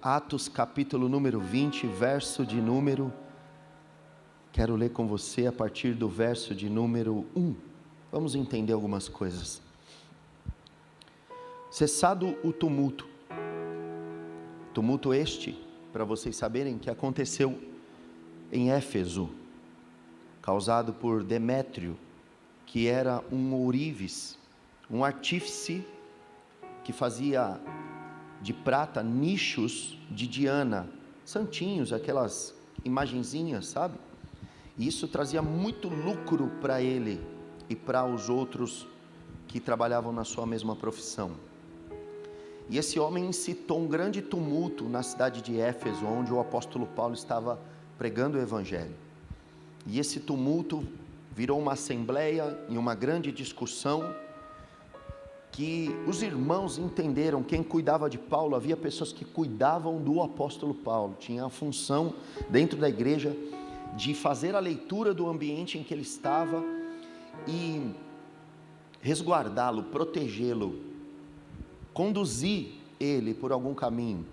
Atos capítulo número 20, verso de número... Quero ler com você a partir do verso de número 1. Vamos entender algumas coisas. Cessado o tumulto. Tumulto este, para vocês saberem, que aconteceu em Éfeso, causado por Demétrio, que era um ourives, um artífice que fazia de prata nichos de Diana, santinhos, aquelas imagenzinhas, sabe? E isso trazia muito lucro para ele e para os outros que trabalhavam na sua mesma profissão. E esse homem incitou um grande tumulto na cidade de Éfeso, onde o apóstolo Paulo estava pregando o evangelho. E esse tumulto virou uma assembleia e uma grande discussão, que os irmãos entenderam. Quem cuidava de Paulo, havia pessoas que cuidavam do apóstolo Paulo, tinha a função dentro da igreja de fazer a leitura do ambiente em que ele estava e resguardá-lo, protegê-lo, conduzir ele por algum caminho,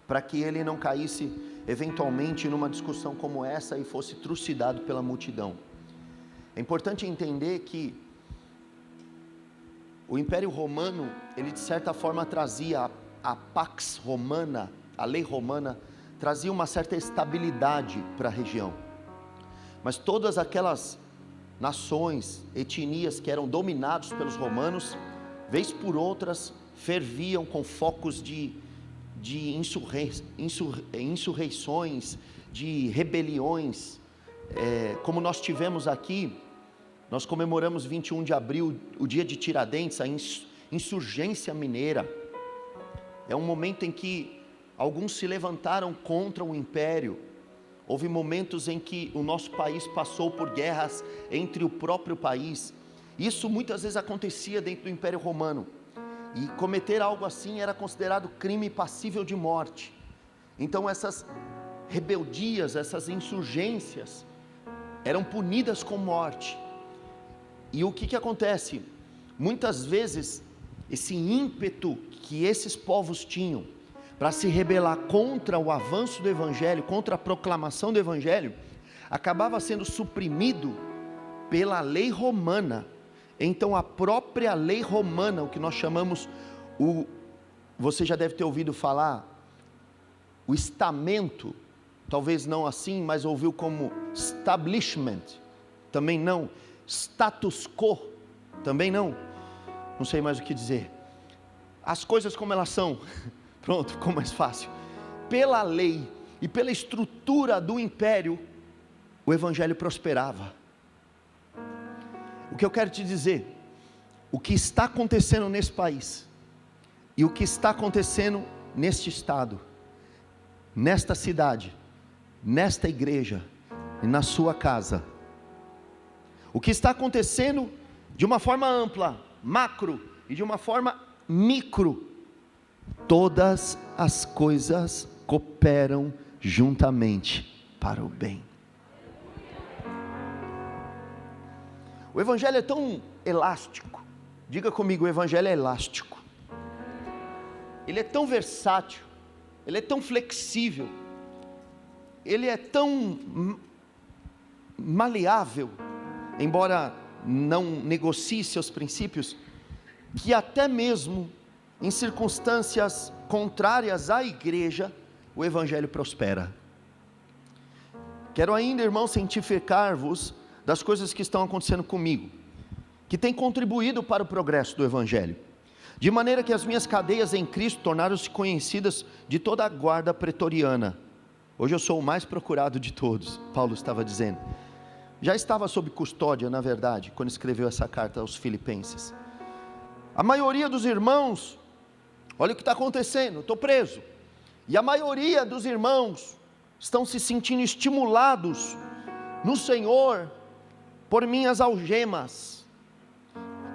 para que ele não caísse eventualmente numa discussão como essa e fosse trucidado pela multidão. É importante entender que o Império Romano, ele de certa forma trazia a Pax Romana, a lei romana, trazia uma certa estabilidade para a região. Mas todas aquelas nações, etnias que eram dominados pelos romanos, vez por outras, ferviam com focos de insurreições, de rebeliões, como nós tivemos aqui. Nós comemoramos 21 de abril, o dia de Tiradentes, a insurgência mineira. É um momento em que alguns se levantaram contra o império. Houve momentos em que o nosso país passou por guerras entre o próprio país. Isso muitas vezes acontecia dentro do Império Romano. E cometer algo assim era considerado crime passível de morte. Então essas rebeldias, essas insurgências eram punidas com morte. E o que acontece? Muitas vezes esse ímpeto que esses povos tinham para se rebelar contra o avanço do evangelho, contra a proclamação do evangelho, acabava sendo suprimido pela lei romana. Então a própria lei romana, o que nós chamamos, você já deve ter ouvido falar, o estamento, talvez não assim, mas ouviu como establishment, também não, status quo, também não sei mais o que dizer, as coisas como elas são, pronto, ficou mais fácil. Pela lei e pela estrutura do império, o evangelho prosperava. O que eu quero te dizer, o que está acontecendo nesse país, e o que está acontecendo neste estado, nesta cidade, nesta igreja, e na sua casa, o que está acontecendo de uma forma ampla, macro, e de uma forma micro, todas as coisas cooperam juntamente para o bem. O evangelho é tão elástico, diga comigo, o evangelho é elástico, ele é tão versátil, ele é tão flexível, ele é tão maleável, embora não negocie seus princípios, que até mesmo em circunstâncias contrárias à igreja, o evangelho prospera. Quero ainda, irmãos, cientificar-vos das coisas que estão acontecendo comigo, que tem contribuído para o progresso do evangelho, de maneira que as minhas cadeias em Cristo tornaram-se conhecidas de toda a guarda pretoriana. Hoje eu sou o mais procurado de todos, Paulo estava dizendo. Já estava sob custódia, na verdade, quando escreveu essa carta aos Filipenses. A maioria dos irmãos, olha o que está acontecendo, estou preso, e a maioria dos irmãos estão se sentindo estimulados no Senhor por minhas algemas,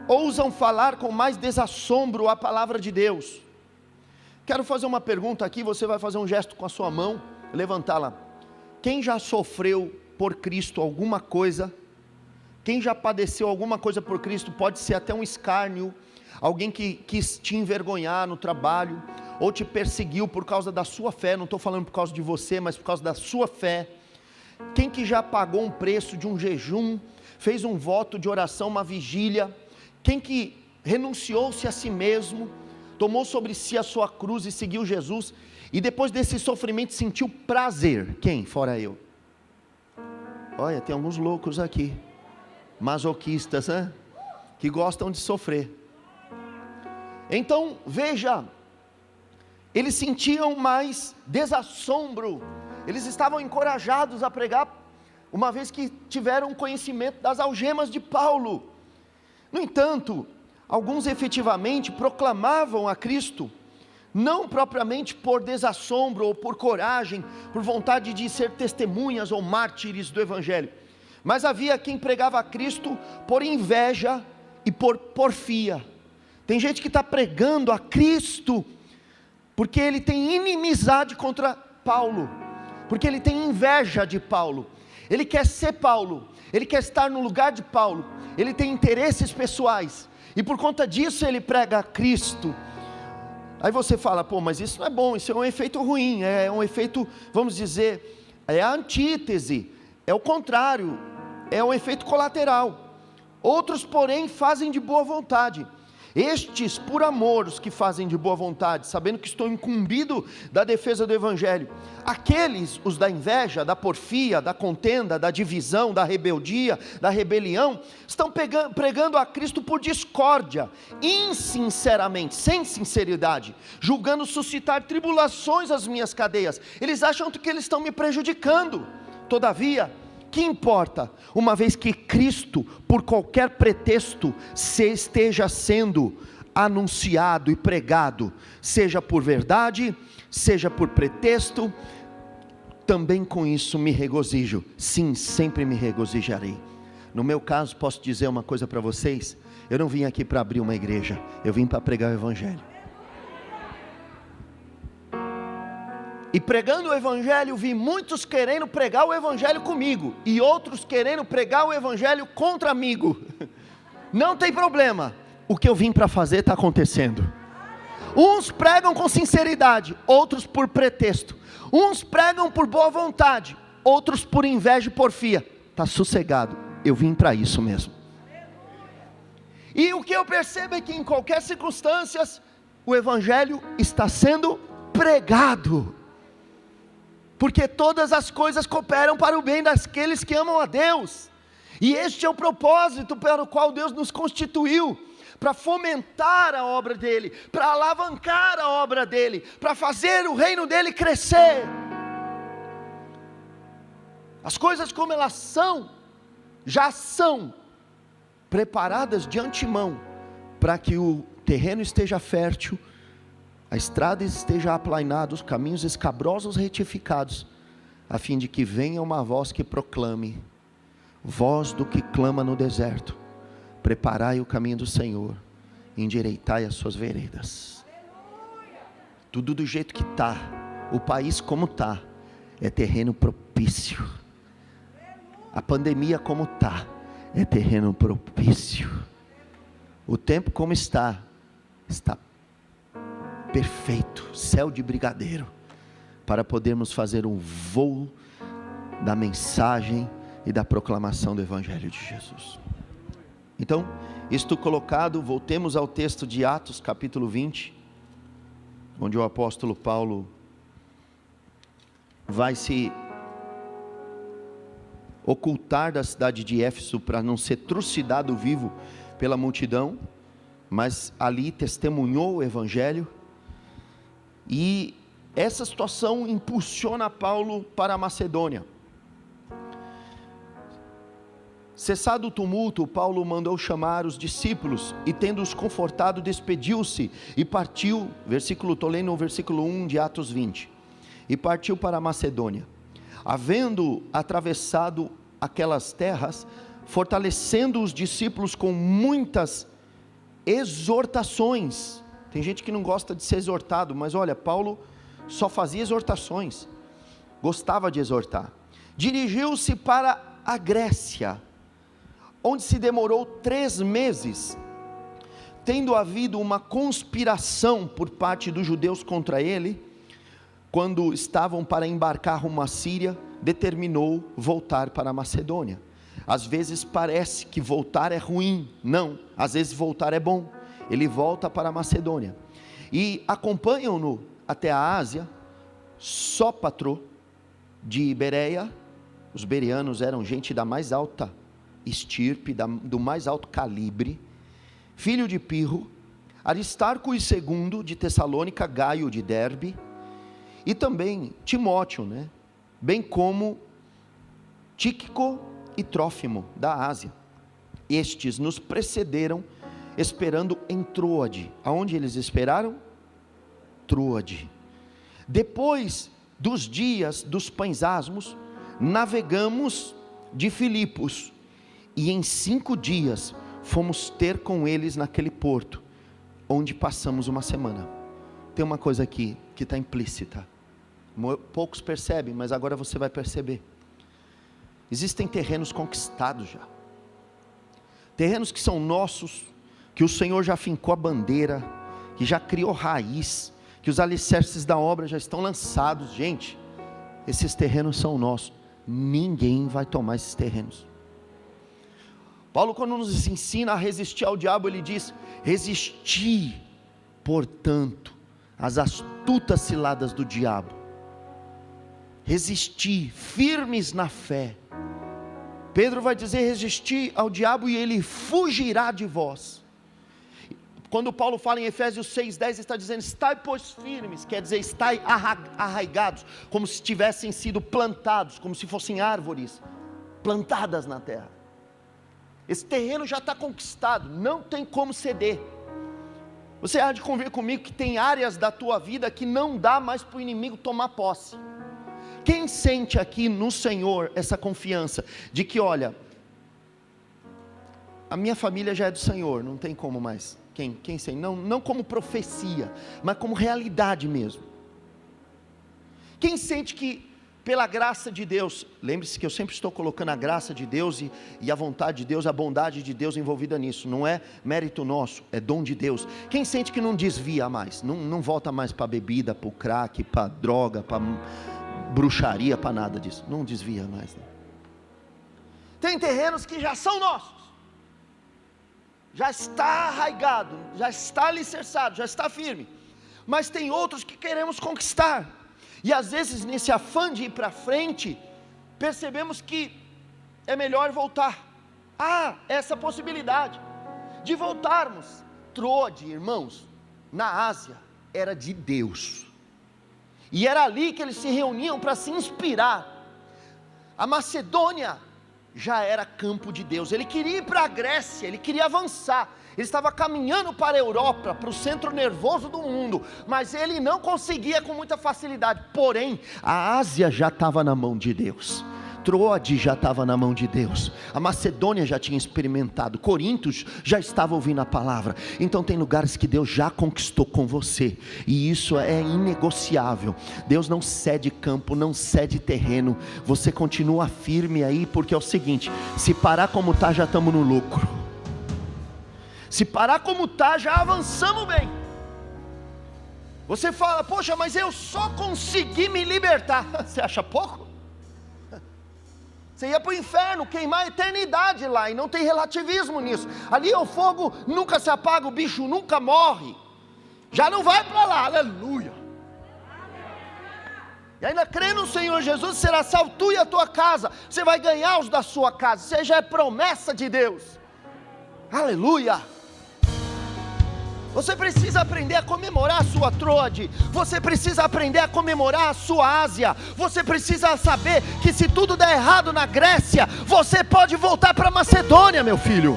ousam falar com mais desassombro a palavra de Deus. Quero fazer uma pergunta aqui, você vai fazer um gesto com a sua mão, levantá-la. Quem já sofreu por Cristo alguma coisa? Quem já padeceu alguma coisa por Cristo? Pode ser até um escárnio, alguém que quis te envergonhar no trabalho, ou te perseguiu por causa da sua fé, não estou falando por causa de você, mas por causa da sua fé? Quem que já pagou um preço de um jejum, fez um voto de oração, uma vigília? Quem que renunciou-se a si mesmo, tomou sobre si a sua cruz e seguiu Jesus, e depois desse sofrimento sentiu prazer? Quem? Fora eu. Olha, tem alguns loucos aqui, masoquistas, né? Que gostam de sofrer. Então, veja, eles sentiam mais desassombro, eles estavam encorajados a pregar, uma vez que tiveram conhecimento das algemas de Paulo. No entanto, alguns efetivamente proclamavam a Cristo, não propriamente por desassombro ou por coragem, por vontade de ser testemunhas ou mártires do Evangelho, mas havia quem pregava a Cristo por inveja e por porfia. Tem gente que está pregando a Cristo porque ele tem inimizade contra Paulo, porque ele tem inveja de Paulo, ele quer ser Paulo, ele quer estar no lugar de Paulo, ele tem interesses pessoais, e por conta disso ele prega a Cristo. Aí você fala, pô, mas isso não é bom, isso é um efeito ruim, é um efeito, vamos dizer, é a antítese, é o contrário, é um efeito colateral. Outros, porém, fazem de boa vontade. Estes, por amor, os que fazem de boa vontade, sabendo que estou incumbido da defesa do Evangelho. Aqueles, os da inveja, da porfia, da contenda, da divisão, da rebeldia, da rebelião, estão pregando a Cristo por discórdia, insinceramente, sem sinceridade, julgando suscitar tribulações às minhas cadeias. Eles acham que eles estão me prejudicando. Todavia, que importa, uma vez que Cristo, por qualquer pretexto, se esteja sendo anunciado e pregado, seja por verdade, seja por pretexto, também com isso me regozijo. Sim, sempre me regozijarei. No meu caso, posso dizer uma coisa para vocês: eu não vim aqui para abrir uma igreja, eu vim para pregar o Evangelho. E pregando o Evangelho, vi muitos querendo pregar o Evangelho comigo, e outros querendo pregar o Evangelho contra-migo. Não tem problema, o que eu vim para fazer está acontecendo. Uns pregam com sinceridade, outros por pretexto. Uns pregam por boa vontade, outros por inveja e porfia. Está sossegado, eu vim para isso mesmo. E o que eu percebo é que em qualquer circunstância, o Evangelho está sendo pregado, porque todas as coisas cooperam para o bem daqueles que amam a Deus, e este é o propósito para o qual Deus nos constituiu, para fomentar a obra dEle, para alavancar a obra dEle, para fazer o reino dEle crescer. As coisas como elas são, já são preparadas de antemão, para que o terreno esteja fértil, a estrada esteja aplainada, os caminhos escabrosos retificados, a fim de que venha uma voz que proclame: voz do que clama no deserto, preparai o caminho do Senhor, endireitai as suas veredas. Tudo do jeito que está, o país como está, é terreno propício. A pandemia como está, é terreno propício. O tempo como está perfeito, céu de brigadeiro, para podermos fazer um voo da mensagem e da proclamação do Evangelho de Jesus. Então, isto colocado, voltemos ao texto de Atos capítulo 20, onde o apóstolo Paulo vai se ocultar da cidade de Éfeso, para não ser trucidado vivo pela multidão, mas ali testemunhou o Evangelho. E essa situação impulsiona Paulo para a Macedônia. Cessado o tumulto, Paulo mandou chamar os discípulos, e tendo-os confortado, despediu-se e partiu, estou lendo o versículo 1 de Atos 20, e partiu para a Macedônia. Havendo atravessado aquelas terras, fortalecendo os discípulos com muitas exortações. Tem gente que não gosta de ser exortado, mas olha, Paulo só fazia exortações, gostava de exortar. Dirigiu-se para a Grécia, onde se demorou 3 meses. tendo havido uma conspiração por parte dos judeus contra ele, quando estavam para embarcar rumo à Síria, determinou voltar para a Macedônia. Às vezes parece que voltar é ruim, não, às vezes voltar é bom. Ele volta para a Macedônia, e acompanham-no até a Ásia, Sópatro de Bereia. Os bereanos eram gente da mais alta estirpe, do mais alto calibre, filho de Pirro, Aristarco II de Tessalônica, Gaio de Derbe, e também Timóteo, bem como Tíquico e Trófimo da Ásia. Estes nos precederam, esperando em Troade. Aonde eles esperaram? Troade. Depois dos dias dos pães asmos, navegamos de Filipos, e em 5 dias fomos ter com eles naquele porto, onde passamos uma semana. Tem uma coisa aqui que está implícita, poucos percebem, mas agora você vai perceber. Existem terrenos conquistados já, terrenos que são nossos, que o Senhor já fincou a bandeira, que já criou raiz, que os alicerces da obra já estão lançados. Gente, esses terrenos são nossos, ninguém vai tomar esses terrenos. Paulo, quando nos ensina a resistir ao diabo, ele diz: resisti, portanto, às astutas ciladas do diabo. Resisti, firmes na fé. Pedro vai dizer: resisti ao diabo e ele fugirá de vós. Quando Paulo fala em Efésios 6:10, está dizendo: estai pois firmes, quer dizer, estai arraigados, como se tivessem sido plantados, como se fossem árvores plantadas na terra. Esse terreno já está conquistado, não tem como ceder. Você há de convir comigo que tem áreas da tua vida que não dá mais para o inimigo tomar posse. Quem sente aqui no Senhor essa confiança de que, olha, a minha família já é do Senhor, não tem como mais? Quem sente? Não como profecia, mas como realidade mesmo. Quem sente que pela graça de Deus, lembre-se que eu sempre estou colocando a graça de Deus e a vontade de Deus, a bondade de Deus envolvida nisso, não é mérito nosso, é dom de Deus. Quem sente que não desvia mais, não volta mais para a bebida, para o crack, para a droga, para bruxaria, para nada disso, não desvia mais, Tem terrenos que já são nossos, já está arraigado, já está alicerçado, já está firme, mas tem outros que queremos conquistar. E às vezes nesse afã de ir para frente, percebemos que é melhor voltar. Há essa possibilidade de voltarmos. Troade, irmãos, na Ásia, era de Deus, e era ali que eles se reuniam para se inspirar. A Macedônia já era campo de Deus. Ele queria ir para a Grécia, ele queria avançar, ele estava caminhando para a Europa, para o centro nervoso do mundo, mas ele não conseguia com muita facilidade. Porém, a Ásia já estava na mão de Deus, Troade já estava na mão de Deus, a Macedônia já tinha experimentado, Corintos já estava ouvindo a palavra. Então tem lugares que Deus já conquistou com você, e isso é inegociável. Deus não cede campo, não cede terreno, você continua firme aí, porque é o seguinte: se parar como está, já estamos no lucro. Se parar como está, já avançamos bem. Você fala: poxa, mas eu só consegui me libertar. Você acha pouco? Você ia para o inferno, queimar a eternidade lá, e não tem relativismo nisso. Ali o fogo nunca se apaga, o bicho nunca morre, já não vai para lá, aleluia. E ainda crê no Senhor Jesus, será salvo tu e a tua casa, você vai ganhar os da sua casa, isso já é promessa de Deus, aleluia. Você precisa aprender a comemorar a sua Troade, você precisa aprender a comemorar a sua Ásia, você precisa saber que se tudo der errado na Grécia, você pode voltar para a Macedônia, meu filho.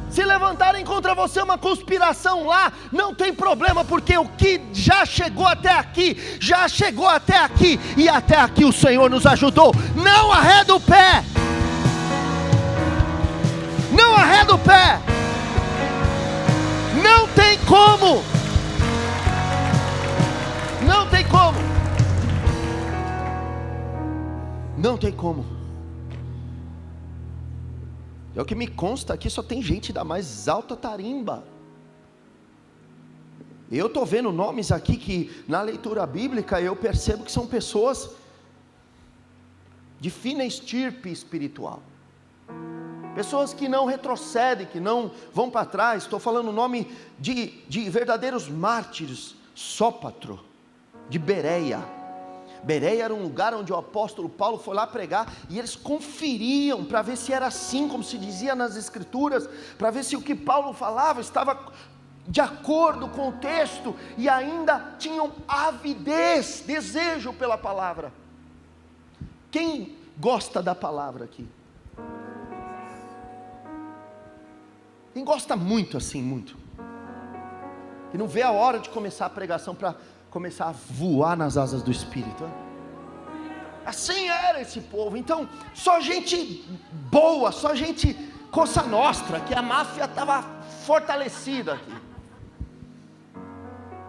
Se levantarem contra você uma conspiração lá, não tem problema, porque o que já chegou até aqui, já chegou até aqui, e até aqui o Senhor nos ajudou. Não arreda o pé, não arreda o pé. Não tem como, não tem como, não tem como. É o que me consta aqui, só tem gente da mais alta tarimba. Eu estou vendo nomes aqui que na leitura bíblica eu percebo que são pessoas de fina estirpe espiritual. Pessoas que não retrocedem, que não vão para trás. Estou falando o nome de verdadeiros mártires. Sópatro, de Bereia. Bereia era um lugar onde o apóstolo Paulo foi lá pregar, e eles conferiam para ver se era assim, como se dizia nas escrituras, para ver se o que Paulo falava estava de acordo com o texto, e ainda tinham avidez, desejo pela palavra. Quem gosta da palavra aqui? Quem gosta muito assim, muito? Que não vê a hora de começar a pregação para começar a voar nas asas do Espírito. Assim era esse povo. Então, só gente boa, só gente Cosa Nostra, que a máfia estava fortalecida aqui.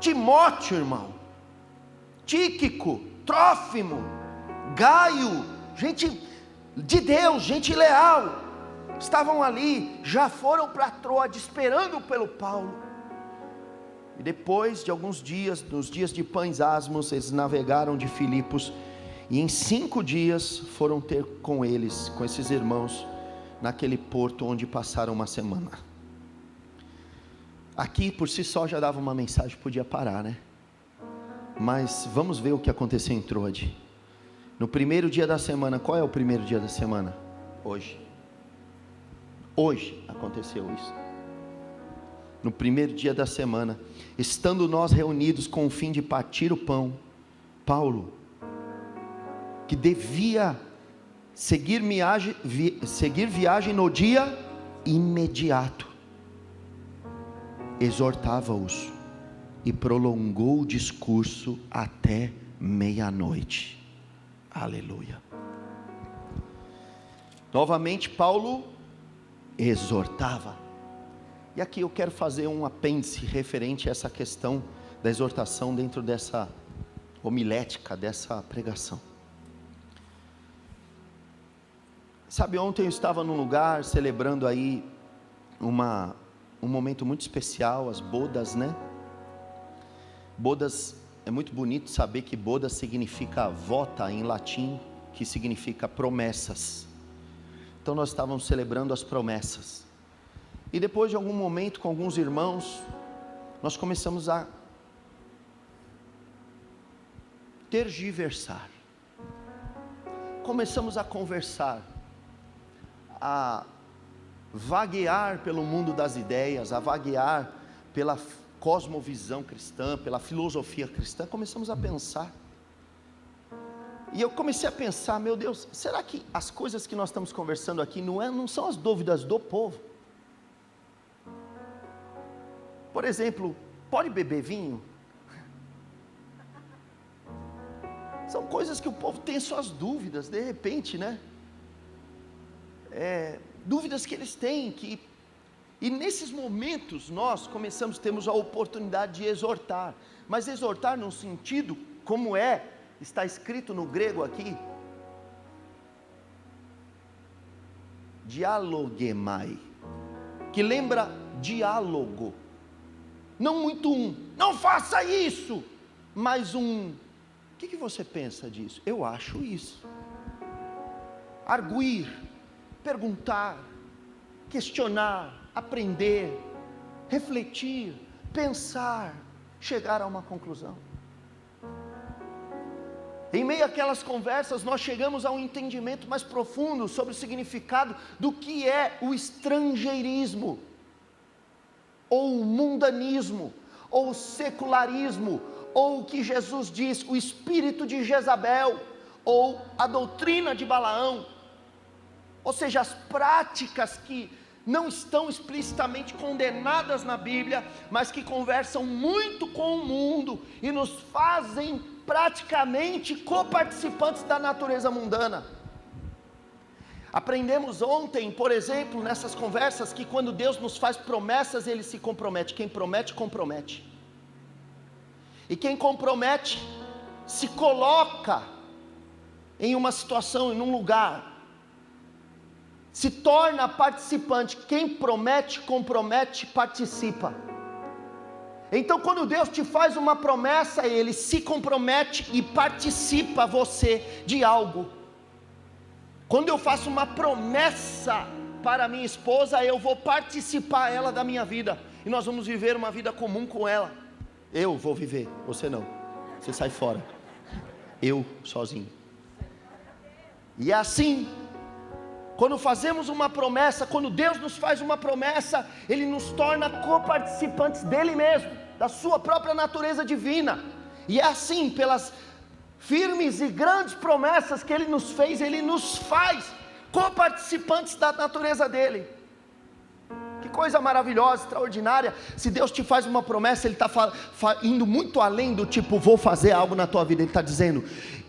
Timóteo, irmão, Tíquico, Trófimo, Gaio, gente de Deus, gente leal, estavam ali, já foram para Troade esperando pelo Paulo. E depois de alguns dias, nos dias de Pães Asmos, eles navegaram de Filipos, e em 5 dias foram ter com eles, com esses irmãos, naquele porto onde passaram uma semana. Aqui por si só já dava uma mensagem, podia parar, né? Mas vamos ver o que aconteceu em Troade. No primeiro dia da semana, qual é o primeiro dia da semana? Hoje aconteceu isso. No primeiro dia da semana, estando nós reunidos com o fim de partir o pão, Paulo, que devia seguir viagem no dia imediato, exortava-os e prolongou o discurso até meia-noite. Aleluia. Novamente Paulo exortava. E aqui eu quero fazer um apêndice referente a essa questão da exortação dentro dessa homilética, dessa pregação. Sabe, ontem eu estava num lugar celebrando aí um momento muito especial, as bodas, né? Bodas, é muito bonito saber que bodas significa vota em latim, que significa promessas. Então nós estávamos celebrando as promessas. E depois de algum momento com alguns irmãos, nós começamos a tergiversar. Começamos a conversar, a vaguear pelo mundo das ideias, a vaguear pela cosmovisão cristã, pela filosofia cristã. Começamos a pensar, e eu comecei a pensar, meu Deus, será que as coisas que nós estamos conversando aqui não são as dúvidas do povo? Por exemplo, pode beber vinho? São coisas que o povo tem suas dúvidas, de repente, né? Dúvidas que eles têm, e nesses momentos nós temos a oportunidade de exortar, mas exortar num sentido, como está escrito no grego aqui, dialogemai, que lembra diálogo, não muito não faça isso, mas o que você pensa disso? Eu acho isso. Arguir, perguntar, questionar, aprender, refletir, pensar, chegar a uma conclusão. Em meio àquelas conversas, nós chegamos a um entendimento mais profundo sobre o significado do que é o estrangeirismo, ou o mundanismo, ou o secularismo, ou o que Jesus diz, o espírito de Jezabel, ou a doutrina de Balaão, ou seja, as práticas que não estão explicitamente condenadas na Bíblia, mas que conversam muito com o mundo e nos fazem praticamente coparticipantes da natureza mundana. Aprendemos ontem, por exemplo, nessas conversas, que quando Deus nos faz promessas, Ele se compromete. Quem promete, compromete. E quem compromete, se coloca em uma situação, em um lugar, se torna participante. Quem promete, compromete, participa. Então quando Deus te faz uma promessa, Ele se compromete e participa você de algo. Quando eu faço uma promessa para minha esposa, eu vou participar ela da minha vida, e nós vamos viver uma vida comum com ela. Eu vou viver, você não, você sai fora, eu sozinho. E é assim, quando fazemos uma promessa, quando Deus nos faz uma promessa, Ele nos torna coparticipantes dEle mesmo, da sua própria natureza divina. E é assim, pelas firmes e grandes promessas que Ele nos fez, Ele nos faz coparticipantes da natureza dEle. Que coisa maravilhosa, extraordinária. Se Deus te faz uma promessa, Ele está indo muito além do tipo, vou fazer algo na tua vida. Ele está dizendo,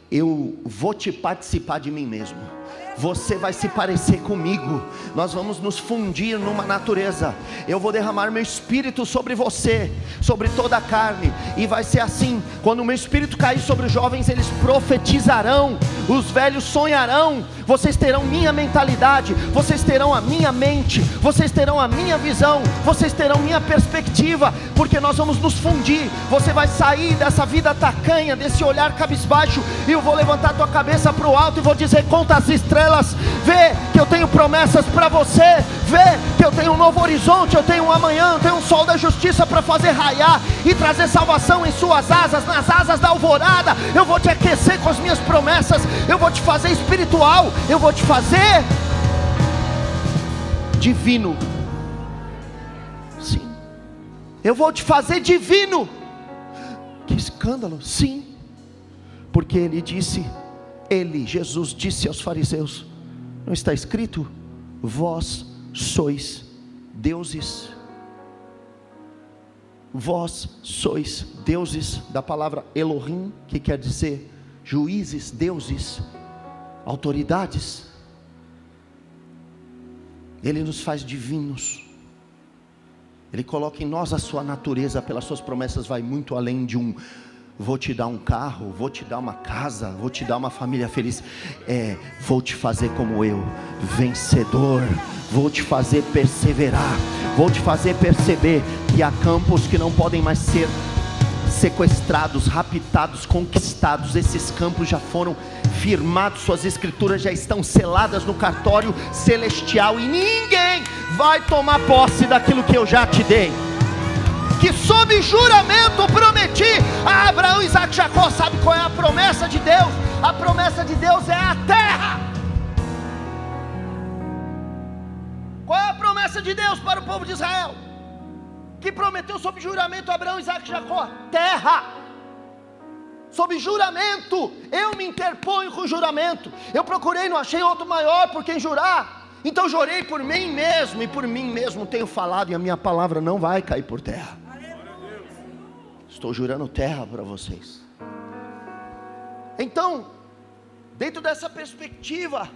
eu vou te participar de mim mesmo. Você vai se parecer comigo, nós vamos nos fundir numa natureza. Eu vou derramar meu espírito sobre você, sobre toda a carne. E vai ser assim, quando o meu espírito cair sobre os jovens, eles profetizarão, os velhos sonharão. Vocês terão minha mentalidade, vocês terão a minha mente, vocês terão a minha visão, vocês terão minha perspectiva, porque nós vamos nos fundir. Você vai sair dessa vida tacanha, desse olhar cabisbaixo, e eu vou levantar tua cabeça para o alto e vou dizer, conta as estrelas, vê que eu tenho promessas para você, vê que eu tenho um novo horizonte, eu tenho um amanhã, eu tenho um sol da justiça para fazer raiar e trazer salvação em suas asas, nas asas da alvorada. Eu vou te aquecer com as minhas promessas, eu vou te fazer espiritual, eu vou te fazer divino. Sim, eu vou te fazer divino. Que escândalo, sim, porque Ele disse, Jesus disse aos fariseus, não está escrito, vós sois deuses. Vós sois deuses, da palavra Elohim, que quer dizer juízes, deuses, autoridades. Ele nos faz divinos. Ele coloca em nós a sua natureza. Pelas suas promessas vai muito além de um vou te dar um carro, vou te dar uma casa, vou te dar uma família feliz. Vou te fazer como eu, vencedor. Vou te fazer perseverar. Vou te fazer perceber que há campos que não podem mais ser sequestrados, raptados, conquistados. Esses campos já foram firmados, suas escrituras já estão seladas no cartório celestial, e ninguém vai tomar posse daquilo que eu já te dei, que sob juramento prometi a Abraão, Isaac e Jacó. Sabe qual é a promessa de Deus? A promessa de Deus é a terra. Qual é a promessa de Deus para o povo de Israel? Que prometeu sob juramento a Abraão, Isaac e Jacó? Terra. Sob juramento. Eu me interponho com juramento. Eu procurei, não achei outro maior por quem jurar. Então jurei por mim mesmo, e por mim mesmo tenho falado, e a minha palavra não vai cair por terra. Estou jurando terra para vocês. Então, dentro dessa perspectiva,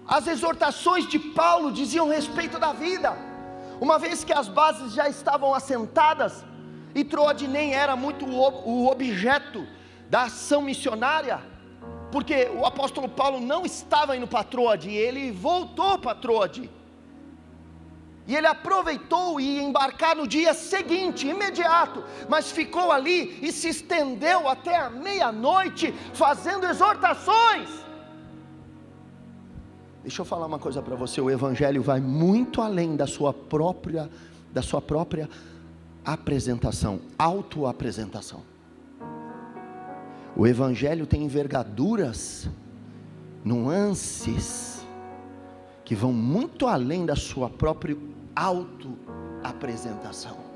as exortações de Paulo diziam respeito da vida. Uma vez que as bases já estavam assentadas, e Troade nem era muito o objeto da ação missionária, porque o apóstolo Paulo não estava indo para Troade, ele voltou para Troade, e ele aproveitou e ia embarcar no dia seguinte, imediato, mas ficou ali e se estendeu até a meia-noite, fazendo exortações. Deixa eu falar uma coisa para você, o evangelho vai muito além da sua própria apresentação, autoapresentação. O evangelho tem envergaduras, nuances, que vão muito além da sua própria autoapresentação.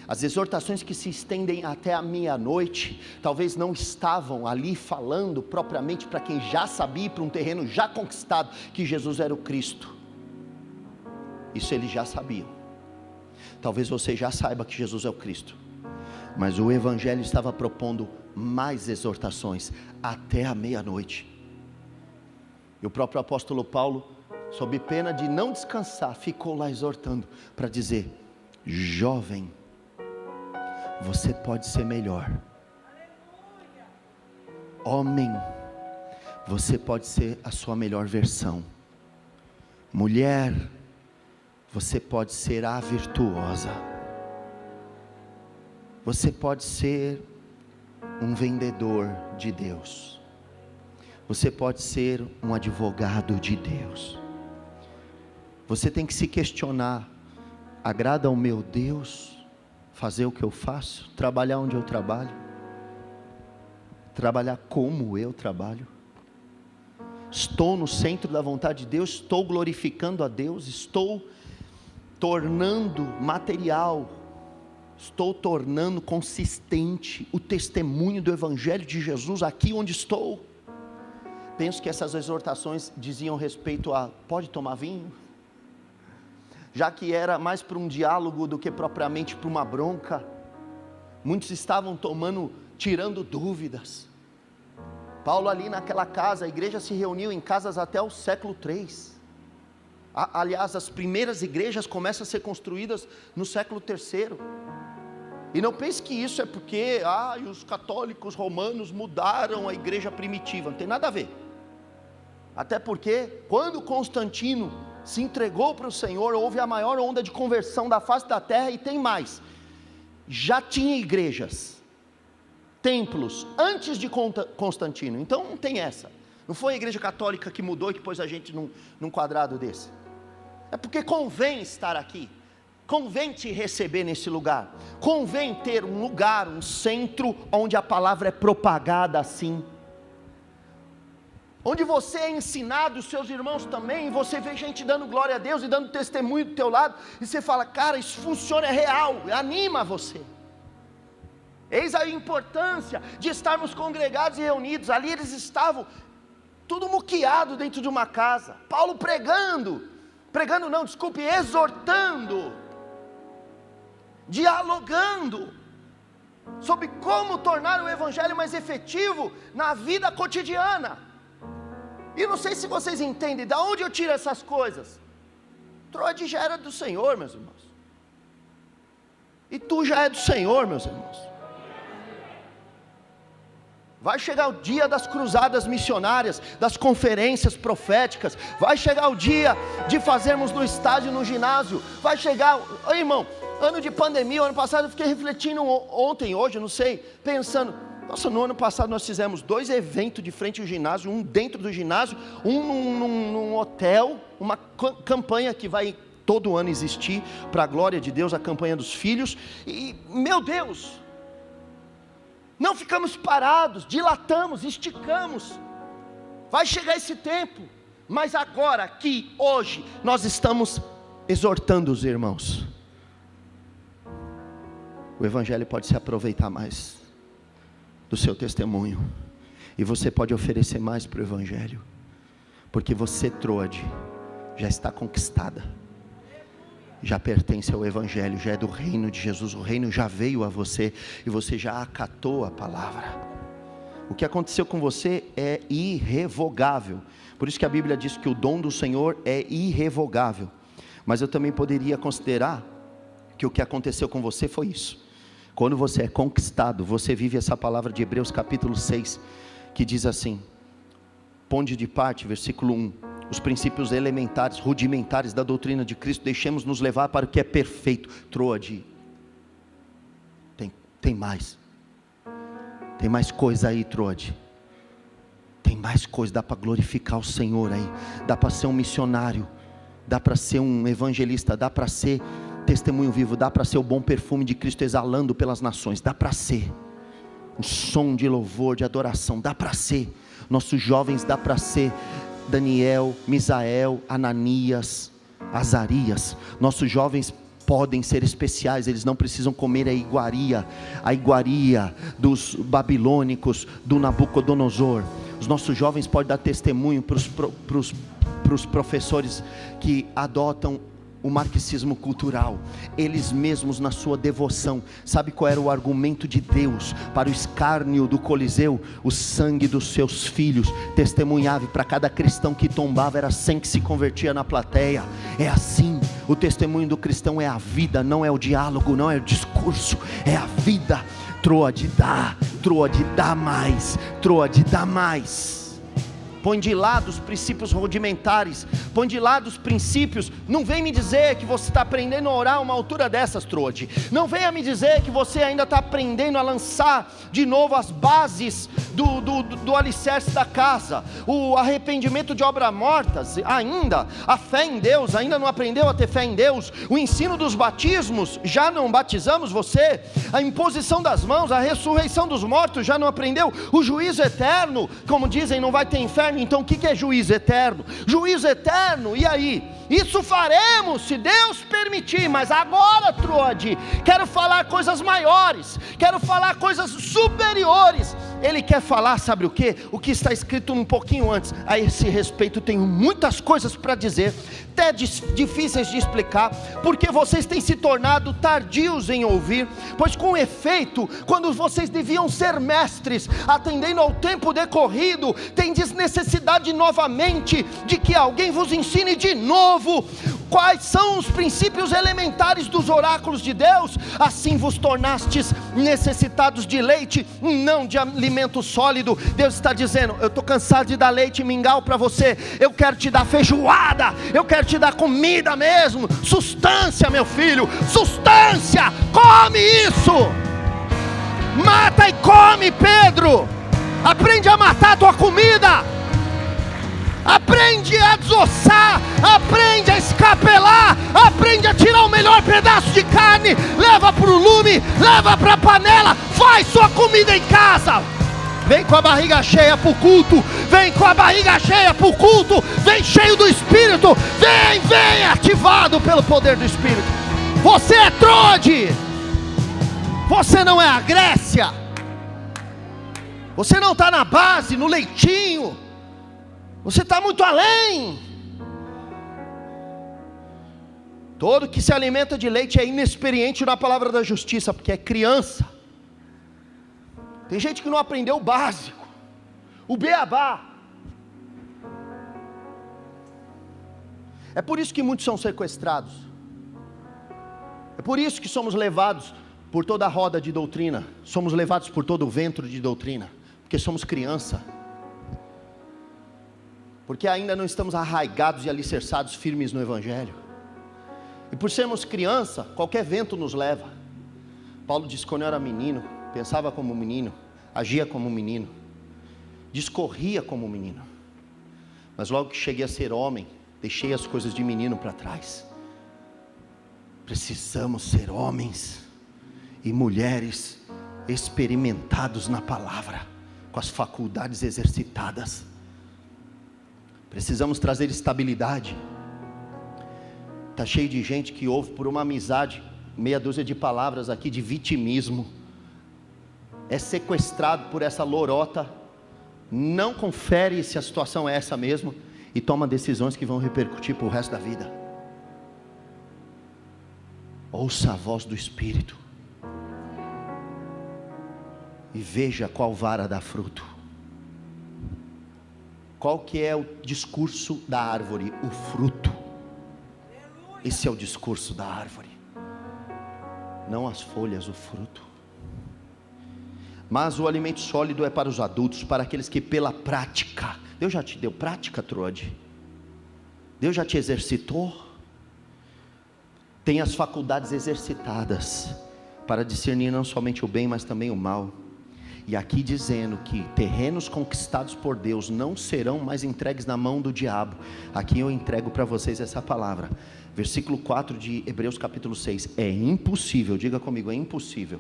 As exortações que se estendem até a meia-noite, talvez não estavam ali falando propriamente para quem já sabia, para um terreno já conquistado, que Jesus era o Cristo. Isso eles já sabiam. Talvez você já saiba que Jesus é o Cristo, mas o evangelho estava propondo mais exortações até a meia-noite. E o próprio apóstolo Paulo, sob pena de não descansar, ficou lá exortando para dizer: jovem, você pode ser melhor. Homem, você pode ser a sua melhor versão. mulher, você pode ser a virtuosa. Você pode ser um vendedor de Deus. Você pode ser um advogado de Deus. Você tem que se questionar: agrada ao meu Deus fazer o que eu faço? Trabalhar onde eu trabalho? Trabalhar como eu trabalho? Estou no centro da vontade de Deus? Estou glorificando a Deus? Estou tornando material, estou tornando consistente o testemunho do Evangelho de Jesus aqui onde estou? Penso que essas exortações diziam respeito a: pode tomar vinho? Já que era mais para um diálogo do que propriamente para uma bronca. Muitos estavam tirando dúvidas. Paulo ali naquela casa, a igreja se reuniu em casas até o século 3. Aliás, as primeiras igrejas começam a ser construídas no século 3. E não pense que isso é porque os católicos romanos mudaram a igreja primitiva. Não tem nada a ver. Até porque quando Constantino se entregou para o Senhor, houve a maior onda de conversão da face da terra. E tem mais, já tinha igrejas, templos antes de Constantino. Então não tem essa. Não foi a igreja católica que mudou e que pôs a gente num quadrado desse. É porque convém estar aqui, convém te receber nesse lugar, convém ter um lugar, um centro onde a palavra é propagada assim, onde você é ensinado, os seus irmãos também, e você vê gente dando glória a Deus e dando testemunho do teu lado, e você fala: cara, isso funciona, é real, anima você. Eis a importância de estarmos congregados e reunidos. Ali eles estavam tudo muquiado dentro de uma casa, Paulo exortando, dialogando sobre como tornar o Evangelho mais efetivo na vida cotidiana. E não sei se vocês entendem, de onde eu tiro essas coisas. Troade já era do Senhor, meus irmãos, e tu já é do Senhor, meus irmãos. Vai chegar o dia das cruzadas missionárias, das conferências proféticas. Vai chegar o dia de fazermos no estádio, no ginásio. Vai chegar, irmão, ano de pandemia, ano passado eu fiquei refletindo ontem, hoje, não sei, pensando: nossa, no ano passado nós fizemos 2 eventos de frente ao ginásio, um dentro do ginásio, um num hotel, uma campanha que vai todo ano existir, para a glória de Deus, a campanha dos filhos. E, meu Deus, não ficamos parados, dilatamos, esticamos. Vai chegar esse tempo, mas agora, aqui, hoje, nós estamos exortando os irmãos. O Evangelho pode se aproveitar mais do seu testemunho, e você pode oferecer mais para o Evangelho, porque você, Troade, já está conquistada, já pertence ao Evangelho, já é do reino de Jesus. O reino já veio a você, e você já acatou a palavra. O que aconteceu com você é irrevogável. Por isso que a Bíblia diz que o dom do Senhor é irrevogável. Mas eu também poderia considerar que o que aconteceu com você foi isso. Quando você é conquistado, você vive essa palavra de Hebreus capítulo 6, que diz assim: ponde de parte, versículo 1, os princípios elementares, rudimentares da doutrina de Cristo, deixemos nos levar para o que é perfeito. Troade, tem mais coisa aí, Troade, tem mais coisa. Dá para glorificar o Senhor aí, dá para ser um missionário, dá para ser um evangelista, dá para ser testemunho vivo, dá para ser o bom perfume de Cristo exalando pelas nações, dá para ser um som de louvor, de adoração, dá para ser. Nossos jovens, dá para ser Daniel, Misael, Ananias, Azarias. Nossos jovens podem ser especiais, eles não precisam comer a iguaria dos babilônicos, do Nabucodonosor. Os nossos jovens podem dar testemunho para os professores que adotam o marxismo cultural. Eles mesmos, na sua devoção, sabe qual era o argumento de Deus para o escárnio do Coliseu? O sangue dos seus filhos testemunhava, e para cada cristão que tombava era 100 que se convertia na plateia. É assim, o testemunho do cristão é a vida, não é o diálogo, não é o discurso, é a vida. Troade dá mais, Troade dá mais. põe de lado os princípios rudimentares, põe de lado os princípios. Não vem me dizer que você está aprendendo a orar a uma altura dessas, Trude. Não venha me dizer que você ainda está aprendendo a lançar de novo as bases do alicerce da casa, o arrependimento de obras mortas, ainda, a fé em Deus, ainda não aprendeu a ter fé em Deus, o ensino dos batismos, já não batizamos você, a imposição das mãos, a ressurreição dos mortos, já não aprendeu, o juízo eterno, como dizem, não vai ter inferno. Então o que é juízo eterno? Juízo eterno, e aí? Isso faremos, se Deus permitir. Mas agora, Trude, quero falar coisas maiores, quero falar coisas superiores. Ele quer falar, sabe o que? O que está escrito um pouquinho antes. A esse respeito tenho muitas coisas para dizer, até difíceis de explicar, porque vocês têm se tornado tardios em ouvir. Pois com efeito, quando vocês deviam ser mestres, atendendo ao tempo decorrido, tendes necessidade novamente de que alguém vos ensine de novo quais são os princípios elementares dos oráculos de Deus. Assim vos tornastes necessitados de leite, não de alimento sólido. Deus está dizendo: eu estou cansado de dar leite e mingau para você, eu quero te dar feijoada, eu quero te dar comida mesmo, substância, meu filho, substância. Come isso, mata e come, Pedro. Aprende a matar a tua comida, aprende a desossar, aprende a escapelar, aprende a tirar o melhor pedaço de carne, leva para o lume, leva para a panela, faz sua comida em casa. Vem com a barriga cheia para o culto, vem com a barriga cheia para o culto, vem cheio do Espírito, vem ativado pelo poder do Espírito. Você é Trude, você não é a Grécia, você não está na base, no leitinho, você está muito além. Todo que se alimenta de leite é inexperiente na palavra da justiça, porque é criança. Tem gente que não aprendeu o básico, o beabá. É por isso que muitos são sequestrados. É por isso que somos levados por toda a roda de doutrina, somos levados por todo o vento de doutrina, porque somos criança. Porque ainda não estamos arraigados e alicerçados firmes no Evangelho. E por sermos criança, qualquer vento nos leva. Paulo disse: quando eu era menino, pensava como menino, agia como menino, discorria como menino. Mas logo que cheguei a ser homem, deixei as coisas de menino para trás. Precisamos ser homens e mulheres experimentados na palavra, com as faculdades exercitadas. Precisamos trazer estabilidade. Está cheio de gente que ouve por uma amizade, meia dúzia de palavras aqui de vitimismo, é sequestrado por essa lorota, não confere se a situação é essa mesmo, e toma decisões que vão repercutir para o resto da vida. Ouça a voz do Espírito e veja qual vara dá fruto. Qual que é o discurso da árvore? O fruto. Esse é o discurso da árvore, não as folhas, o fruto. Mas o alimento sólido é para os adultos, para aqueles que pela prática. Deus já te deu prática, Trude? Deus já te exercitou? Tem as faculdades exercitadas para discernir não somente o bem, mas também o mal. E aqui dizendo que terrenos conquistados por Deus não serão mais entregues na mão do diabo. Aqui eu entrego para vocês essa palavra. Versículo 4 de Hebreus capítulo 6. É impossível, diga comigo, é impossível,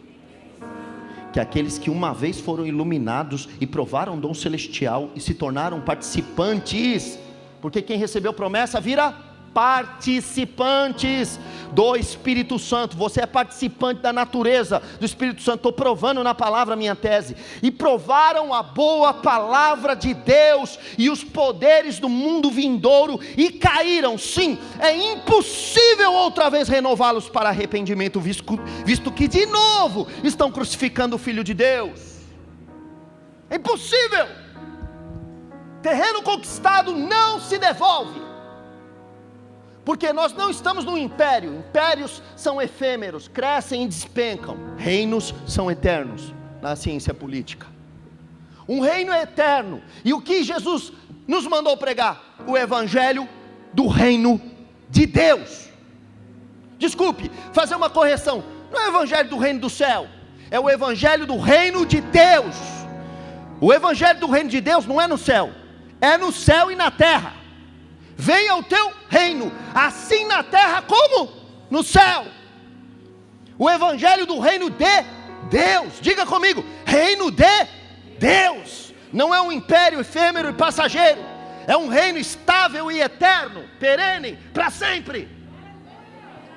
que aqueles que uma vez foram iluminados e provaram dom celestial e se tornaram participantes, porque quem recebeu promessa vira participantes do Espírito Santo. Você é participante da natureza do Espírito Santo. Estou provando na palavra a minha tese. E provaram a boa palavra de Deus e os poderes do mundo vindouro e caíram. Sim, é impossível outra vez renová-los para arrependimento, visto que de novo estão crucificando o Filho de Deus. É impossível. Terreno conquistado não se devolve, porque nós não estamos no império. Impérios são efêmeros, crescem e despencam. Reinos são eternos, na ciência política. Um reino é eterno, e o que Jesus nos mandou pregar? O evangelho do reino de Deus. Desculpe, fazer uma correção, não é o evangelho do reino do céu, é o evangelho do reino de Deus. O evangelho do reino de Deus não é no céu, é no céu e na terra. Venha o teu reino, assim na terra como no céu. O evangelho do reino de Deus, diga comigo, reino de Deus. Não é um império efêmero e passageiro, é um reino estável e eterno, perene, para sempre.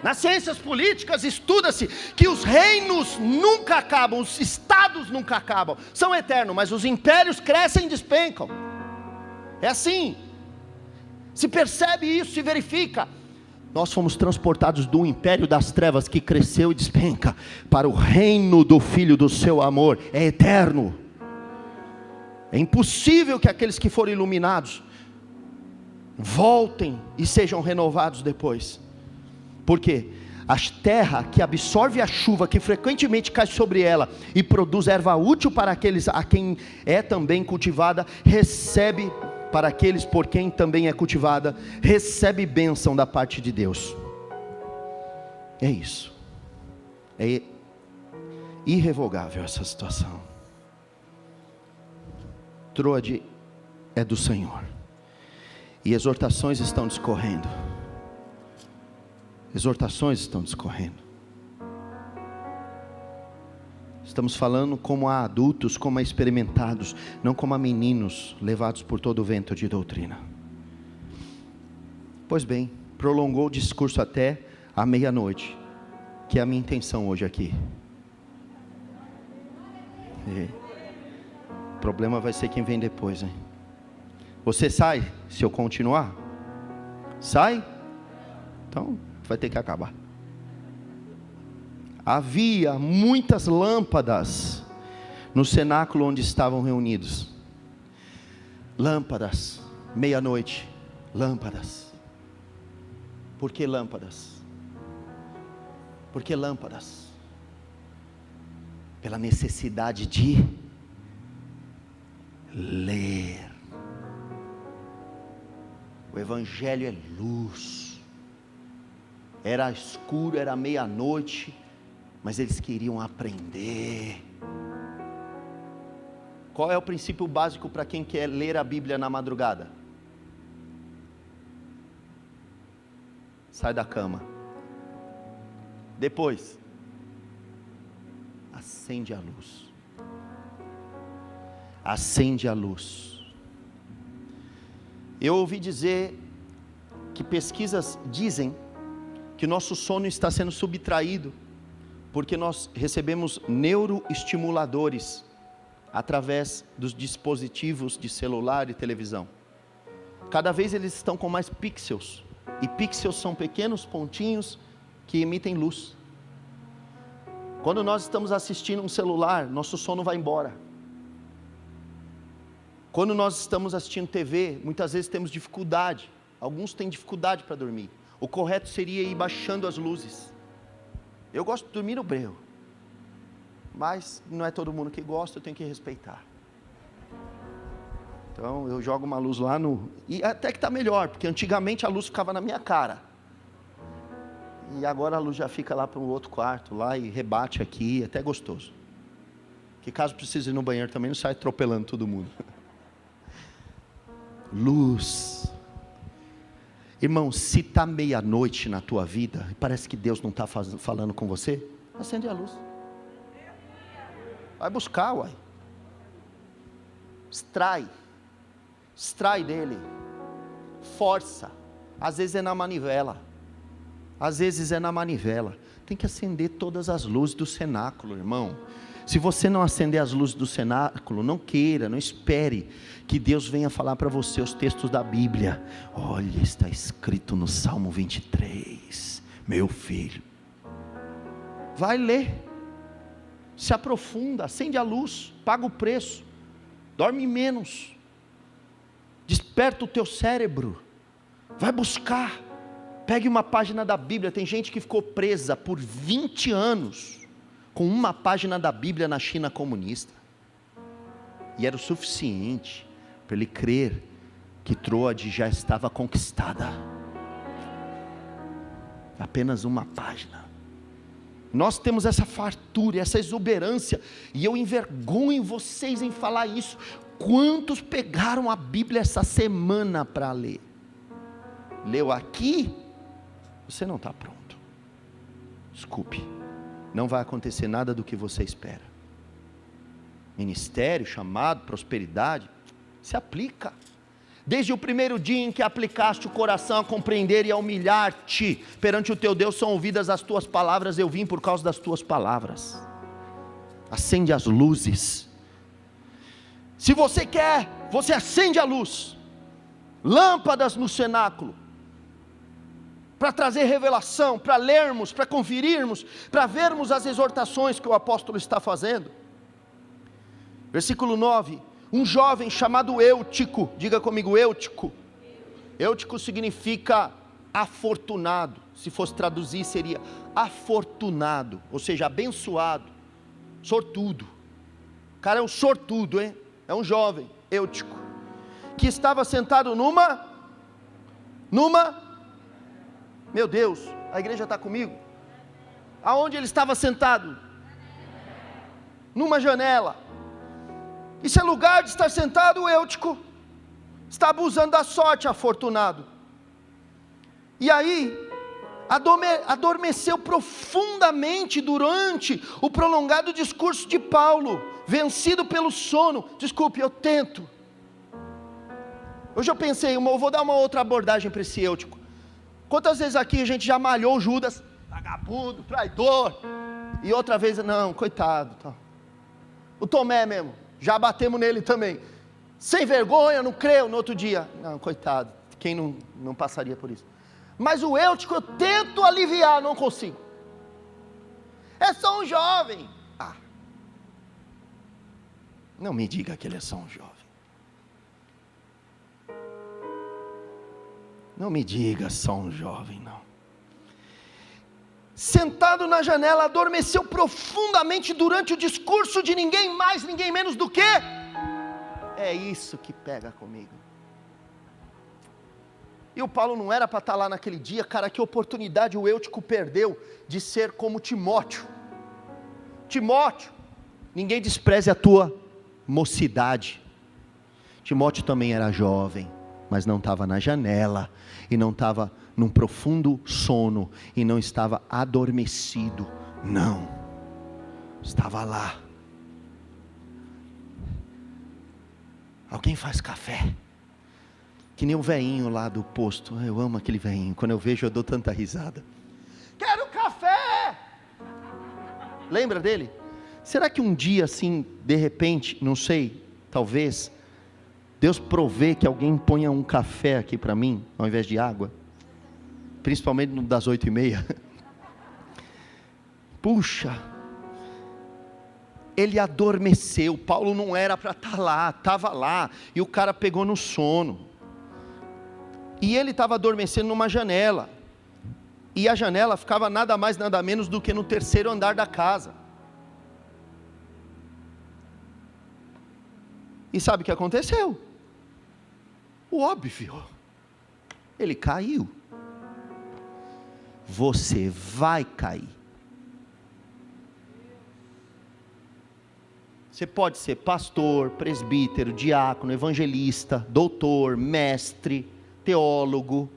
Nas ciências políticas estuda-se que os reinos nunca acabam, os estados nunca acabam, são eternos, mas os impérios crescem e despencam. É assim, se percebe isso, se verifica. Nós fomos transportados do império das trevas que cresceu e despenca, para o reino do Filho do seu amor, é eterno. É impossível que aqueles que forem iluminados voltem e sejam renovados depois. Por quê? A terra que absorve a chuva que frequentemente cai sobre ela e produz erva útil para aqueles a quem é também cultivada, recebe, para aqueles por quem também é cultivada, recebe bênção da parte de Deus. É isso. É irrevogável essa situação. Troade é do Senhor. E exortações estão discorrendo. Exortações estão discorrendo. Estamos falando como a adultos, como a experimentados, não como a meninos levados por todo o vento de doutrina. Pois bem, prolongou o discurso até a meia-noite, que é a minha intenção hoje aqui. O problema vai ser quem vem depois, hein? Você sai se eu continuar? Sai? Então vai ter que acabar. Havia muitas lâmpadas no cenáculo onde estavam reunidos. Lâmpadas, meia-noite, lâmpadas. Por que lâmpadas? Por que lâmpadas? Pela necessidade de ler. O evangelho é luz. Era escuro, era meia-noite, mas eles queriam aprender. Qual é o princípio básico para quem quer ler a Bíblia na madrugada? Sai da cama. Depois, acende a luz. Acende a luz. Eu ouvi dizer que pesquisas dizem que nosso sono está sendo subtraído, porque nós recebemos neuroestimuladores através dos dispositivos de celular e televisão. Cada vez eles estão com mais pixels, e pixels são pequenos pontinhos que emitem luz. Quando nós estamos assistindo um celular, nosso sono vai embora. Quando nós estamos assistindo TV, muitas vezes temos dificuldade, alguns têm dificuldade para dormir. O correto seria ir baixando as luzes. Eu gosto de dormir no breu, mas não é todo mundo que gosta, eu tenho que respeitar. Então eu jogo uma luz lá e até que está melhor, porque antigamente a luz ficava na minha cara. E agora a luz já fica lá para o outro quarto, lá e rebate aqui, até gostoso. Que caso precise ir no banheiro também, não sai atropelando todo mundo. Luz. Irmão, se está meia-noite na tua vida, e parece que Deus não está falando com você, acende a luz. Vai buscar, uai. Extrai dele. Força. Às vezes é na manivela. Tem que acender todas as luzes do cenáculo, irmão. Se você não acender as luzes do cenáculo, não queira, não espere que Deus venha falar para você os textos da Bíblia. Olha, está escrito no Salmo 23, meu filho. Vai ler, se aprofunda, acende a luz, paga o preço, dorme menos, desperta o teu cérebro, vai buscar, pegue uma página da Bíblia. Tem gente que ficou presa por 20 anos, com uma página da Bíblia na China comunista, e era o suficiente para ele crer que Troade já estava conquistada. Apenas uma página. Nós temos essa fartura, essa exuberância, e eu envergonho vocês em falar isso. Quantos pegaram a Bíblia essa semana para ler? Leu aqui? Você não está pronto. Desculpe, não vai acontecer nada do que você espera. Ministério, chamado, prosperidade, se aplica. Desde o primeiro dia em que aplicaste o coração a compreender e a humilhar-te perante o teu Deus, são ouvidas as tuas palavras, eu vim por causa das tuas palavras. Acende as luzes. Se você quer, você acende a luz. Lâmpadas no cenáculo, para trazer revelação, para lermos, para conferirmos, para vermos as exortações que o apóstolo está fazendo. Versículo 9, um jovem chamado Eutico, diga comigo, Eutico. Eutico significa afortunado, se fosse traduzir seria afortunado, ou seja, abençoado, sortudo. O cara é um sortudo, hein? É um jovem, Eutico, que estava sentado meu Deus, a igreja está comigo? Aonde ele estava sentado? Numa janela. Isso é lugar de estar sentado, Eutico? Está abusando da sorte, afortunado. E aí, adormeceu profundamente durante o prolongado discurso de Paulo, vencido pelo sono. Desculpe, eu tento. Hoje eu pensei, eu vou dar uma outra abordagem para esse Eutico. Quantas vezes aqui a gente já malhou Judas, vagabundo, traidor, e outra vez, não, coitado, tá. O Tomé mesmo, já batemos nele também, sem vergonha, não creu, no outro dia, não, coitado, quem não passaria por isso? Mas o Eutico eu tento aliviar, não consigo. É só um jovem. Não me diga que ele é só um jovem. Não me diga só um jovem, não. Sentado na janela, adormeceu profundamente durante o discurso de ninguém mais, ninguém menos do que... É isso que pega comigo. E o Paulo não era para estar lá naquele dia, cara, que oportunidade o Eutico perdeu de ser como Timóteo. Timóteo, ninguém despreze a tua mocidade. Timóteo também era jovem, mas não estava na janela, e não estava num profundo sono, e não estava adormecido, não, estava lá. Alguém faz café, que nem o velhinho lá do posto. Eu amo aquele velhinho, quando eu vejo eu dou tanta risada. Quero café! Lembra dele? Será que um dia assim, de repente, não sei, talvez Deus provê que alguém ponha um café aqui para mim, ao invés de água, principalmente no das 8:30. Puxa, ele adormeceu. Paulo não era para estar lá, estava lá, e o cara pegou no sono, e ele estava adormecendo numa janela, e a janela ficava nada mais nada menos do que no terceiro andar da casa. E sabe o que aconteceu? O óbvio, ele caiu. Você vai cair. Você pode ser pastor, presbítero, diácono, evangelista, doutor, mestre, teólogo,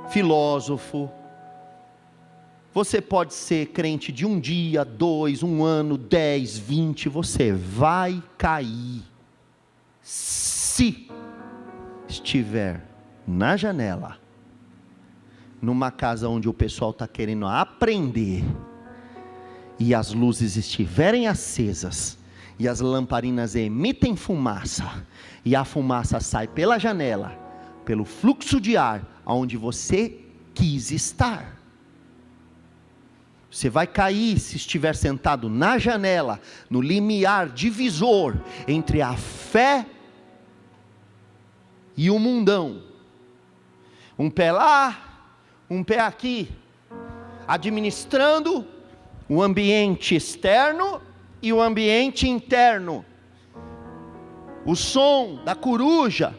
filósofo. Você pode ser crente de um dia, 2, 1 ano, 10, 20, você vai cair. Se estiver na janela, numa casa onde o pessoal está querendo aprender, e as luzes estiverem acesas, e as lamparinas emitem fumaça, e a fumaça sai pela janela, pelo fluxo de ar, aonde você quis estar. Você vai cair se estiver sentado na janela, no limiar divisor entre a fé e o mundão. Um pé lá, um pé aqui, administrando o ambiente externo e o ambiente interno. O som da coruja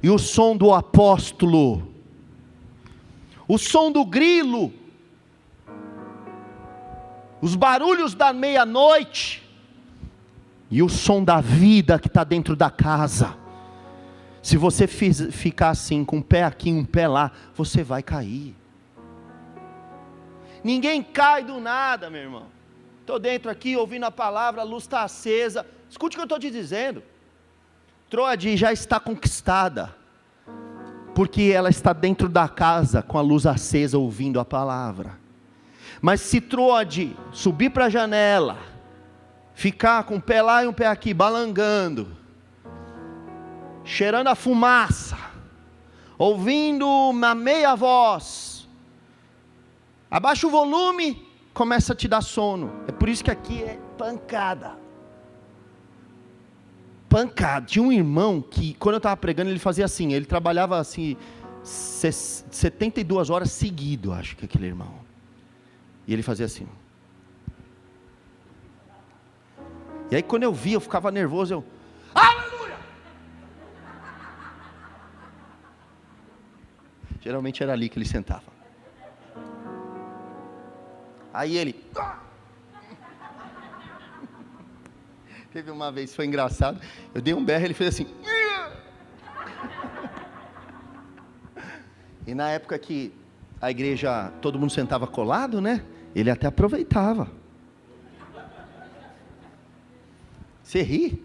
e o som do apóstolo, o som do grilo, os barulhos da meia-noite, e o som da vida que está dentro da casa. Se você ficar assim, com um pé aqui, um pé lá, você vai cair. Ninguém cai do nada, meu irmão. Estou dentro aqui, ouvindo a palavra, a luz está acesa. Escute o que eu estou te dizendo. Troade já está conquistada, porque ela está dentro da casa, com a luz acesa, ouvindo a palavra. Mas se Troade subir para a janela, ficar com um pé lá e um pé aqui, balangando, cheirando a fumaça, ouvindo uma meia voz, abaixa o volume, começa a te dar sono. É por isso que aqui é pancada. Pancada. Tinha um irmão que, quando eu estava pregando, ele fazia assim, ele trabalhava assim, 72 horas seguido, acho que aquele irmão. E ele fazia assim. E aí quando eu via, eu ficava nervoso, aleluia! Geralmente era ali que ele sentava. Aí ele... Teve uma vez, foi engraçado, eu dei um berro, ele fez assim... E na época que a igreja, todo mundo sentava colado, né? Ele até aproveitava. Você ri?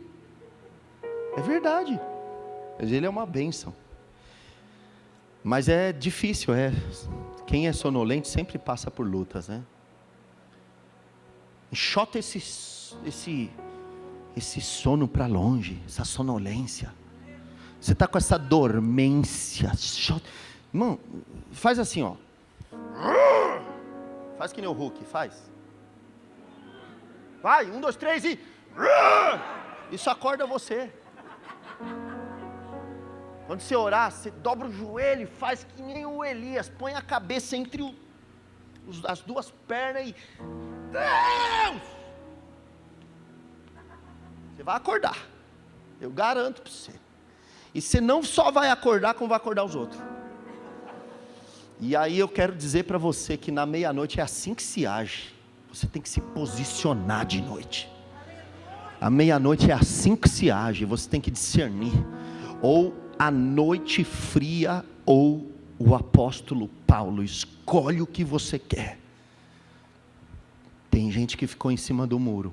É verdade. Mas ele é uma bênção. Mas é difícil, quem é sonolento sempre passa por lutas, né? Enxota esse sono para longe, essa sonolência. Você está com essa dormência. Irmão, faz assim, ó. Faz que nem o Hulk, faz. Vai, 1, 2, 3 e... Isso acorda você. Quando você orar, você dobra o joelho e faz que nem o Elias. Põe a cabeça entre as duas pernas e... Deus! Você vai acordar. Eu garanto para você. E você não só vai acordar, como vai acordar os outros. E aí eu quero dizer para você que na meia-noite é assim que se age. Você tem que se posicionar de noite. A meia-noite é assim que se age. Você tem que discernir. Ou a noite fria, ou o apóstolo Paulo. Escolhe o que você quer. Tem gente que ficou em cima do muro.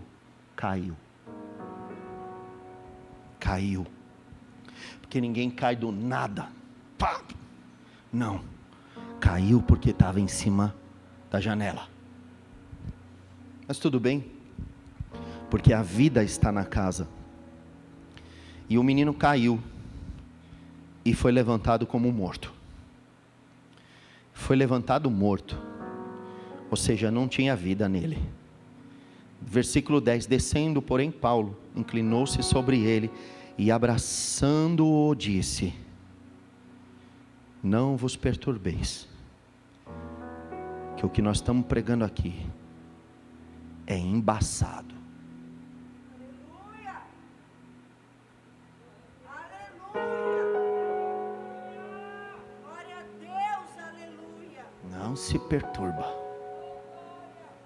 Caiu. Caiu. Porque ninguém cai do nada. Pá! Não. Caiu porque estava em cima da janela. Mas tudo bem. Porque a vida está na casa. E o menino caiu. E foi levantado como morto. Foi levantado morto. Ou seja, não tinha vida nele. Versículo 10. Descendo, porém, Paulo inclinou-se sobre ele e abraçando-o disse: não vos perturbeis, que o que nós estamos pregando aqui é embaçado. Aleluia! Glória a Deus, aleluia! Não se perturba,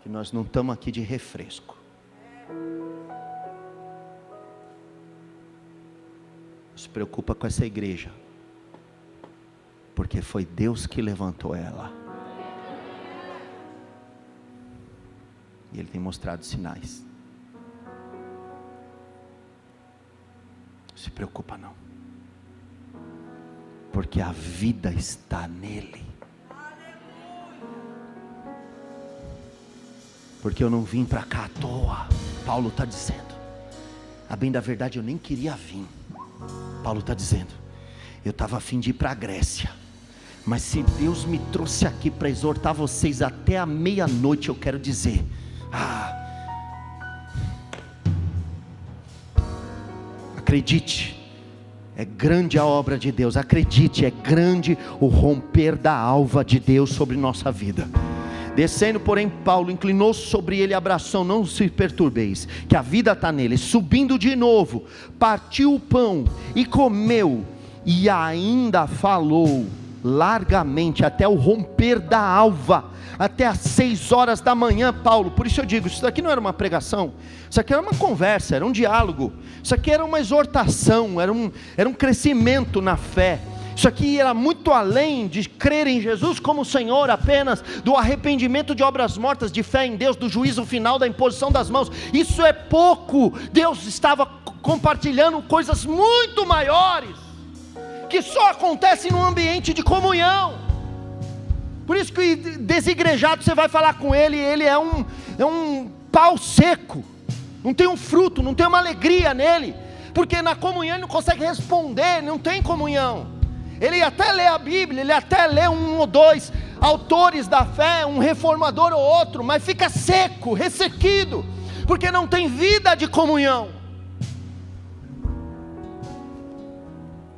que nós não estamos aqui de refresco. Não se preocupa com essa igreja, porque foi Deus que levantou ela. E Ele tem mostrado sinais. Não se preocupa não, porque a vida está nele. Porque eu não vim para cá à toa. Paulo está dizendo. A bem da verdade eu nem queria vir. Paulo está dizendo, eu estava a fim de ir para a Grécia, mas se Deus me trouxe aqui para exortar vocês até a meia-noite, eu quero dizer, acredite, é grande a obra de Deus, acredite, é grande o romper da alva de Deus sobre nossa vida. Descendo, porém, Paulo inclinou-se sobre ele e abraçou: não se perturbeis, que a vida está nele. Subindo de novo, partiu o pão e comeu, e ainda falou largamente até o romper da alva, até às 6 horas da manhã, Paulo. Por isso eu digo, isso daqui não era uma pregação, isso aqui era uma conversa, era um diálogo, isso aqui era uma exortação, era um crescimento na fé. Isso aqui era muito além de crer em Jesus como Senhor apenas, do arrependimento de obras mortas, de fé em Deus, do juízo final, da imposição das mãos. Isso é pouco. Deus estava compartilhando coisas muito maiores, que só acontecem num ambiente de comunhão. Por isso que desigrejado você vai falar com ele, ele é um pau seco, não tem um fruto, não tem uma alegria nele, porque na comunhão ele não consegue responder, não tem comunhão. Ele até lê a Bíblia, ele até lê 1 ou 2 autores da fé, um reformador ou outro, mas fica seco, ressequido, porque não tem vida de comunhão.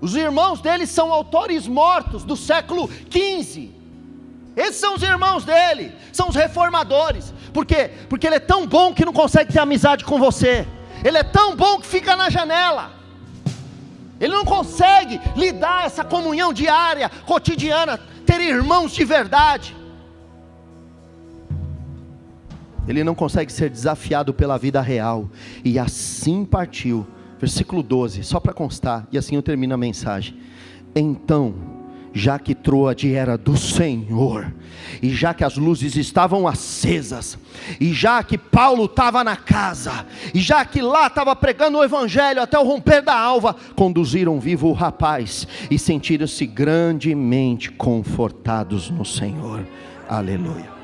Os irmãos dele são autores mortos do século XV. Esses são os irmãos dele, são os reformadores. Por quê? Porque ele é tão bom que não consegue ter amizade com você. Ele é tão bom que fica na janela. Ele não consegue lidar essa comunhão diária, cotidiana, ter irmãos de verdade. Ele não consegue ser desafiado pela vida real. E assim partiu. Versículo 12, só para constar, e assim eu termino a mensagem. Então, já que Troade era do Senhor, e já que as luzes estavam acesas, e já que Paulo estava na casa, e já que lá estava pregando o evangelho até o romper da alva, conduziram vivo o rapaz, e sentiram-se grandemente confortados no Senhor. Aleluia.